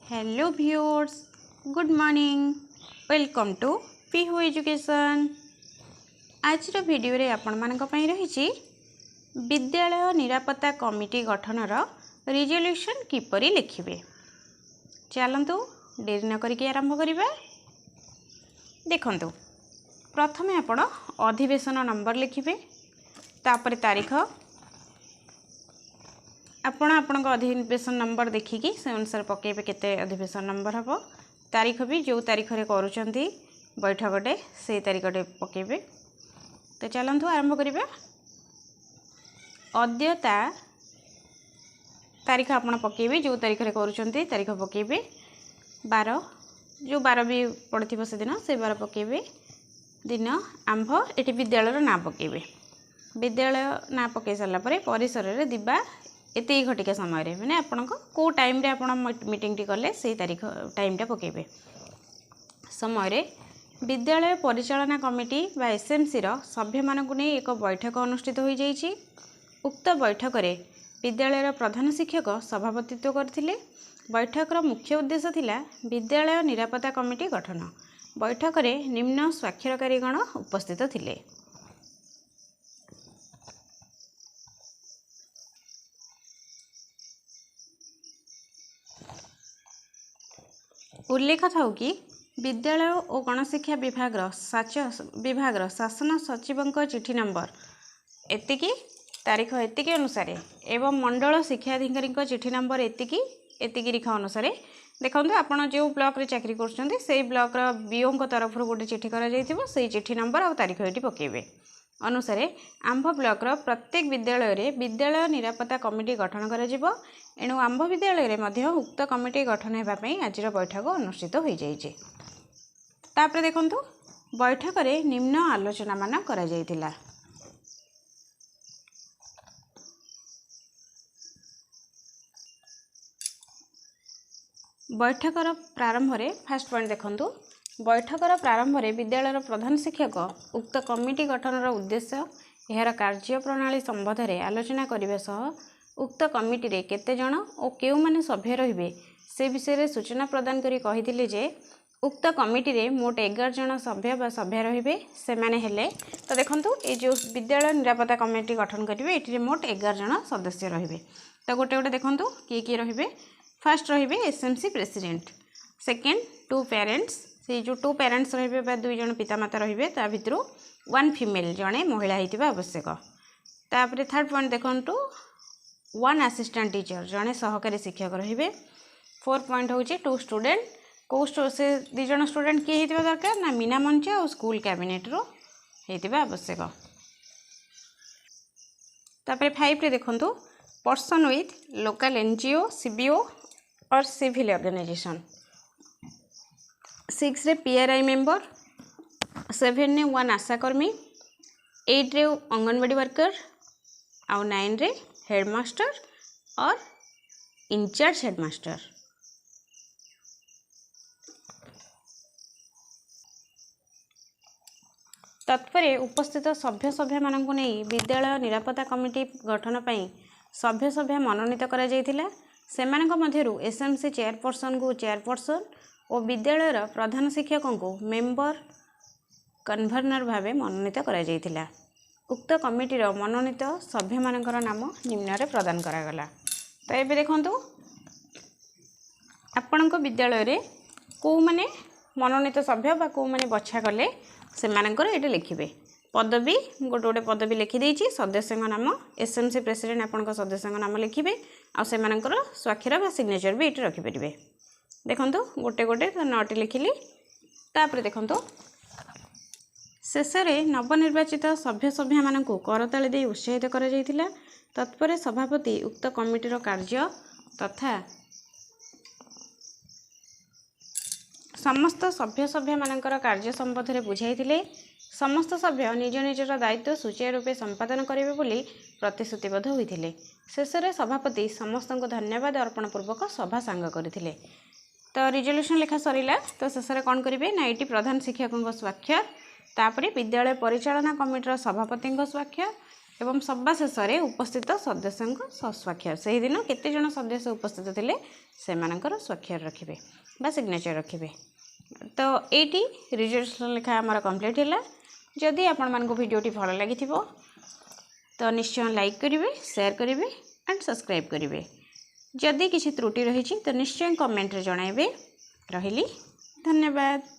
Hello viewers, good morning, welcome to Pihu education. आज video रे आपण मानक पई रही विद्यालय निरापत्ता कमिटी गठनर रिजोल्यूशन किपरि लिखिबे। चलंतु देरी न करिके आरंभ करिबा। देखंतु प्रथमे आपण अधिवेशन नंबर लिखिबे, तापर तारीख आपण आपणक अधिवेशन नंबर देखिकी से अनुसार पकेबे केते अधिवेशन नंबर हम। तारीख भी जो तारीख रे करूचंती बैठकटे से तारीखटे पकेबे। तो चलंतु आरंभ करिबा। अद्यता तारीख आपण पकेबे, जो तारीख रे करूचंती तारीख पकेबे। 12 जो 12 भी पड़थिबो से दिन से 12 पकेबे। दिन आंभ एटी विद्यालय ना पकेबे। विद्यालय ना पकई सारा पर परिसर रे दिबा एते घटिका समय रे माने आपन को टाइम रे आपन मीटिंग टी कले से तारीख टाइम टा पकेबे। समय रे विद्यालय परिचालना कमिटी बा एसएमसी रो सभ्य मानकु नै एक बैठक अनुष्ठित होई जाईछि। उक्त बैठक रे विद्यालय प्रधान शिक्षक सभापतित्व करथिले। बैठक रो मुख्य उद्देश्य थिला विद्यालय निरापत्ता कमिटी गठन। बैठक रे निम्न स्वाक्षरकारीगण उपस्थित थिले। उल्लेख था कि विद्यालय और गणशिक्षा विभाग शासन सचिव चिठी नंबर एतिकी तारीख एतिकी अनुसार एवं मंडल शिक्षाधिकारी चिठी नंबर एतिकी रेखा अनुसार देखो आपड़ जो ब्लॉक रे चाकरी कर से ब्लॉक बीओ तरफ गोटे चिठी कर चिठी नंबर और तारीख ये पकेबे। अनुसार आंभ ब्लॉक प्रत्येक विद्यालय रे विद्यालय निरापत्ता कमिटी गठन करा। एणु आंभ विद्यालय रे मध्य उक्त कमिटी गठन होगापी आज बैठक अनुष्ठित हो जाइए। तापर देखंतु बैठक रे निम्न आलोचना मान करा जायतिला। बैठकर प्रारंभ रे फास्ट पॉइंट देखंतु। बैठकर प्रारंभ रे विद्यालय प्रधान शिक्षक उक्त कमिटी गठनर उद्देश्य यार कार्यप्रणाली संबंध में आलोचना करने सह उक्त कमिटी रे केते जण और केउ माने सभ्य रहिबे से विषय रे सूचना प्रदान करी कहिथिले जे उक्त कमिटी रे मोट 11 जण सभ्य बा सभ्य रहिबे। से माने हेले तो देखंतु ए जो विद्यालय निरापत्ता कमिटी गठन करिवे एठी मोट 11 जण सदस्य रहिबे। तो गोटे गोटे देखंतु किए रहिबे। फर्स्ट रहिबे एसएमसी प्रेसिडेंट, सेकेंड 2 पेरेंट्स, से जो 2 पेरेंट्स रहिबे बा 2 जण पितामाता रहिबे ता भितरु 1 फीमेल जणे महिला हितिबा आवश्यक। तापर थर्ड पॉइंट देखंतु 1 असिस्टेंट टीचर जणे सहकारी शिक्षक रहिबे। 4 पॉइंट होची 2 स्टूडेंट, को से 2 जण स्टूडेंट किए हितिबा दरकार ना मीना मंच और स्कूल कैबिनेट रो हितिबा आवश्यक। तापर 5 रे देखंतु person with local NGO CBO और सिविल ऑर्गेनाइजेशन। 6 रे पीआरआई मेंबर, 7 रे 1 आशाकर्मी, 8 रे अंगनवाड़ी वर्कर और 9 रे हेडमास्टर और इंचार्ज हेडमास्टर। तत्पर उपस्थित सभ्य मानक नहीं विद्यालय निरापत्ता कमिटी गठन पाई सभ्य मनोनीत करा जायतिला। सेमानक मध्यरु एसएमसी चेयरपर्सन को चेयरपर्सन और विद्यालय प्रधान शिक्षक को मेंबर कन्भर्नर भावे मनोनीत करा जायतिला। उक्त कमिटी मनोनीत सभ्य मानकर नाम निम्न रे प्रदान करागला। तो ये देखंतु आपणक विद्यालय रे को माने मनोनीत सभ्य बा को माने बछा कले से मानकर ये लिखिबे। पदवी गोटे गोटे पदवी लिखि देछि। सदस्य नाम एसएमसी प्रेसिडेंट आपन सदस्य नाम लिखिबे आ से मानकर स्वाक्षर बा सिग्नेचर भी ये रखिपारे। देखंतु गोटे गोटे 9टी लिखिली। तापर देखंतु शेष में नवनिर्वाचित सभ्य मानकु करताली दे उत्साहित करा जायतिला। तत्पर सभापति उक्त कमिटीर कार्य तथा समस्त सभ्य मानकर कार्य संबंध में बुझाइथिले। समस्त सभ्य निज निजर दायित्व सुचारू रूपे संपादन करेंगे बोली प्रतिश्रुतिबद्ध होइथिले। शेष में सभापति समस्त को धन्यवाद अर्पण पूर्वक सभा सांग करथिले। तो रिजोल्यूशन लेखा सरीला। तो शेष में कौन करेंगे ना ये प्रधान शिक्षक स्वाक्षर, तापर विद्यालय परिचालना कमिटीर सभापति स्वाक्षर, एवं सभा शेष में उपस्थित सदस्यों स्वाक्षर से दिन केते जन सदस्य उपस्थित थे से स्वाक्षर रखिए बा सिग्नेचर रखिए। तो ये रिजल्यूशन लेखा आमर कंप्लीट है। जदि आपण मानक वीडियोटी भल लगी तो निश्चय लाइक करेंगे, शेयर करेंगे एंड सब्सक्राइब करेंगे। जदि किसी त्रुटि रही तो निश्चय कमेंट रे जणाइबे। रहिली, धन्यवाद।